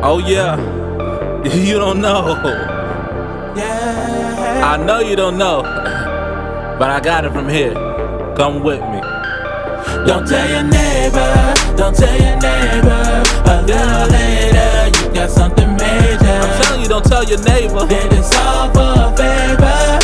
Oh yeah, you don't know. I know you don't know, but I got it from here. Come with me. Don't tell your neighbor, don't tell your neighbor. A little later, you got something major. I'm telling you, don't tell your neighbor. Did this all for a favor?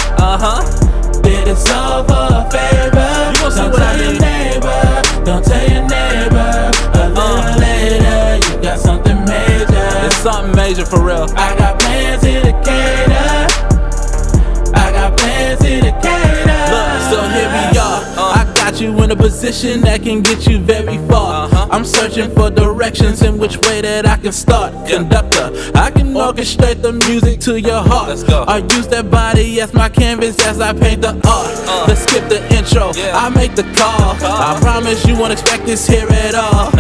Did this all for a favor? You gon' see don't what I tell mean. your neighbor, don't tell your neighbor. A little later, you got something major. It's something major for real. I got plans in Decatur. I got plans in Decatur. Look, so here we are. I got you in a position that can get you very far. I'm searching for directions in which way that I can start. Conductor, I can orchestrate the music to your heart. Let's go. I use that body as my canvas as I paint the art. Let's skip the intro, I make the call. I promise you won't expect this here at all.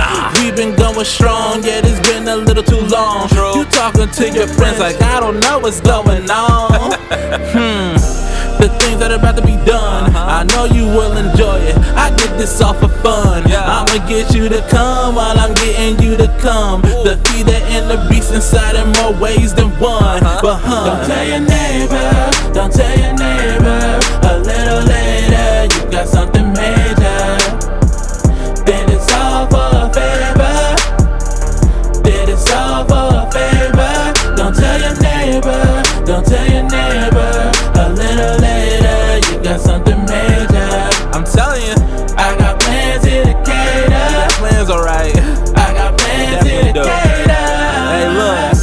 We've been going strong, yet it's been a little too long. You talking to your friends like I don't know what's going on. The things that are about to be done, I know you will enjoy it. I did this all for fun. I'ma get you to come while I'm getting you to come. The feeder and the beast inside in more ways than one. But don't tell your neighbor, don't tell your neighbor. A little later, you got something major. Did it's all for a favor? Did it's all for a favor? Don't tell your neighbor, don't tell your neighbor. A little later, you got something major. I'm telling you, I got plans in Decatur. that plan's alright. I got plans in Decatur. Hey look,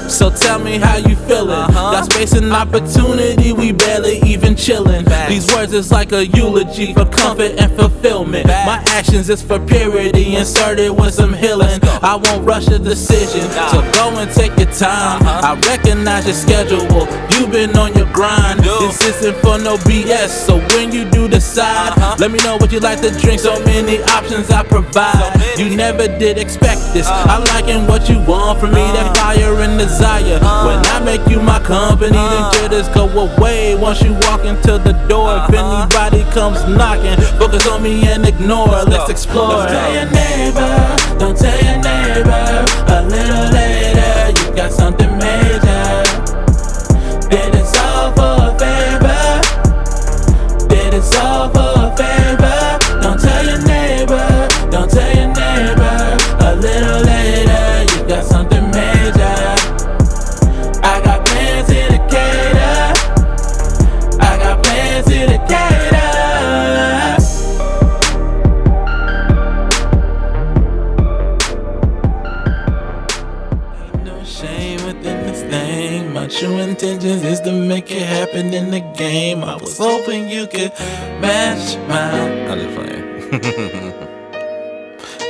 so tell me how you feeling. Got space and opportunity, we barely even chillin'. These words is like a eulogy for comfort and fulfillment. My actions is for purity, inserted with some healing. I won't rush a decision, so go and take your time. I recognize your schedule, you've been on your grind. This isn't for no BS, so when you do decide, let me know what you like to drink, so many options I provide. You never did expect this, I'm liking what you want from me, that fire and desire. When I make you my company, then jitters go away once you walk into the door. If anybody comes knocking, focus on me and ignore. Let's explore. Don't tell your neighbor, don't tell your neighbor. A little later, you got something major. Did it's all for a favor? Did it's all for a favor? Don't tell your neighbor, don't tell your neighbor. A little later, you got something major. I got plans in Decatur. I got plans in Decatur. Ain't no shame within this thing. My true intentions is to make it happen in the game. I was hoping you could match mine. I'm just playing.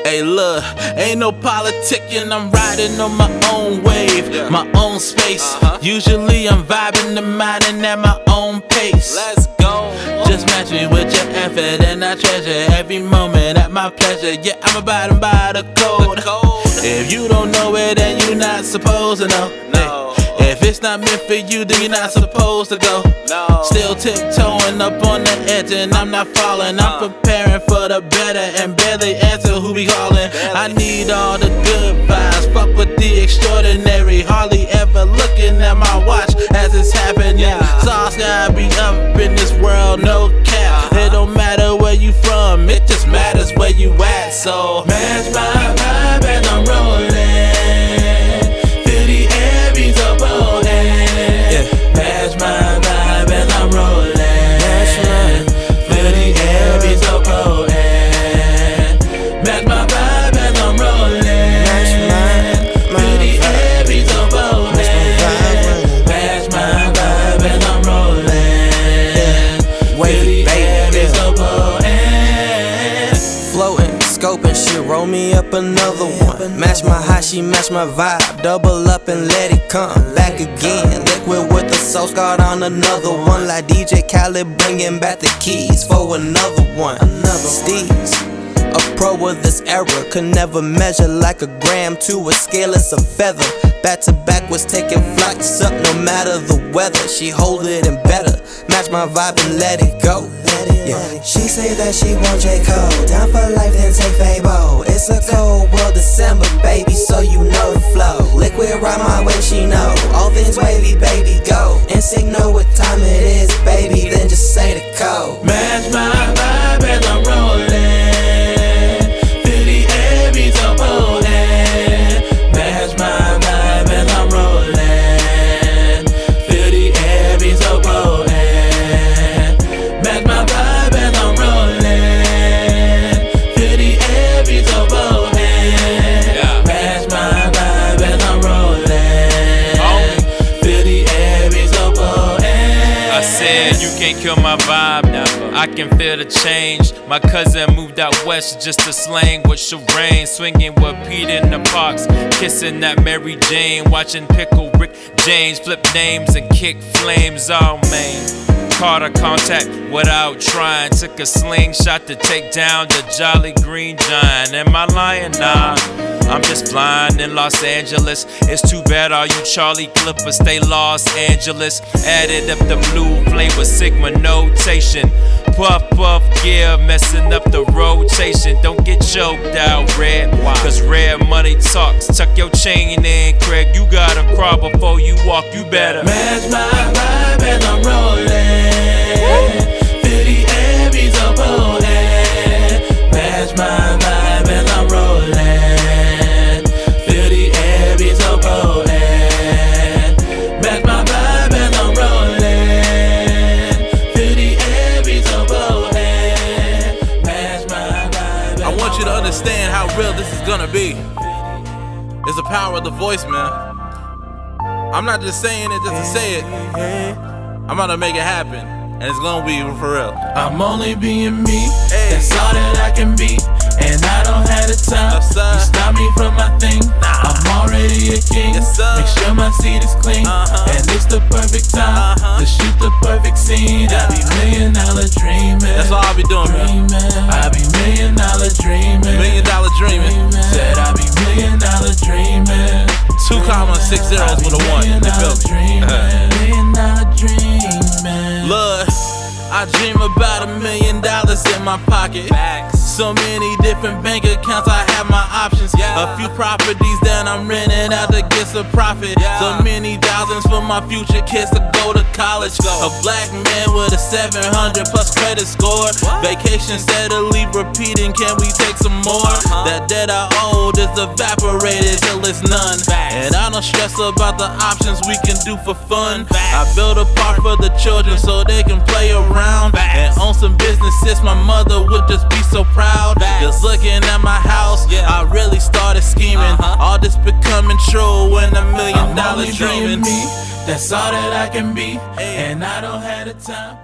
Hey look, ain't no politicking, I'm riding on my own wave, my own space. Usually I'm vibing the mind and at my own pace. Let's go. Just match me with your effort and I treasure every moment at my pleasure. Yeah, I'm abiding by the code. If you don't know it, then you're not supposed to know. If it's not meant for you, then you're not supposed to go. Still tiptoeing up on the edge and I'm not falling. I'm preparing for the better and barely answer who be calling. I need all the good vibes, fuck with the extraordinary. Hardly ever looking at my watch as it's happening. Sauce gotta be up in this world, no cap. It don't matter where you from, it just matters where you at. So match my vibe as I'm rolling. Feel the air be so bold. Match my vibe as I'm rolling. Feel the air be so bold. Match my vibe as I'm rolling. Feel the air be so bold. Match my vibe as I'm rolling. Feel the air be so bold. Floating, scoping shit, roll me up another one. Match my high, she match my vibe. Double up and let it come back again. Liquid with the soul scarred on another one. Like DJ Khaled bringing back the keys for another one. Steez, a pro of this era, could never measure like a gram to a scale, it's a feather. Back to back was taking flights up no matter the weather. She hold it and better. match my vibe and let it go. Yeah. She say that she want J. Cole, down for life then take Fable. It's a cold world December, baby, so you know the flow. Liquid ride my way, she know. All things wavy, baby, go. NSYNC know what time it is, baby, then just say the code. Match my vibe as I'm rolling. Feel the air be so potent. Match my vibe as I'm rolling. Feel the air be so potent. Match my vibe as I'm rolling. Feel the air be so potent. Match my vibe as I'm rolling. Feel the air be so potent. I said you can't kill my vibe, never. I can feel the change. My cousin moved out west just to slang with Shireen, swinging with Pete in the parks, kissing that Mary Jane, watching Pickle Rick James flip names and kick flames. Oh man. Caught a contact without trying. Took a slingshot to take down the Jolly Green Giant. Am I lying? Nah, I'm just flying in Los Angeles. It's too bad all you Charlie Clippers stay Los Angeles. Added up the blue flame with Sigma notation. Puff, puff, gear, messing up the rotation. Don't get choked out, red, cause red money talks. Tuck your chain in, Craig. You gotta crawl before you walk, you better match my vibe as I'm rolling. Feel the air be so potent. Match my vibe as I'm rolling. Feel the air be so potent. Match my vibe as I'm rolling. Feel the air be so potent. Match my vibe. I want you to understand how real this is gonna be. It's the power of the voice, man. I'm not just saying it just to say it. I'm gonna make it happen, and it's gonna be for real. I'm only being me, that's all that I can be. And I don't have the time, you stop me from my thing. I'm already a king, make sure my seat is clean. And it's the perfect time to shoot the perfect scene. I be $1 million dreaming. That's all I be doing, man. I be $1 million dreaming. $1 million dreaming. Said I be $1 million dreaming. 2 commas, 6 zeros with a 1. They feel me. $1 million dreaming. Look, I dream about $1 million in my pocket. So many different bank accounts, I have my options. A few properties that I'm renting out to get some profit. So many thousands for my future kids to go to college. A black man with a 700 plus credit score. Vacation steadily repeating, can we take some more? That debt I owed is evaporated till it's none. And I don't stress about the options we can do for fun. I built a park for the children so they can play around and own some businesses. My mother would just be so proud. Just looking at my house, I really started scheming. All this becoming true when $1 million I'm only dreaming. being me, that's all that I can be. And I don't have the time.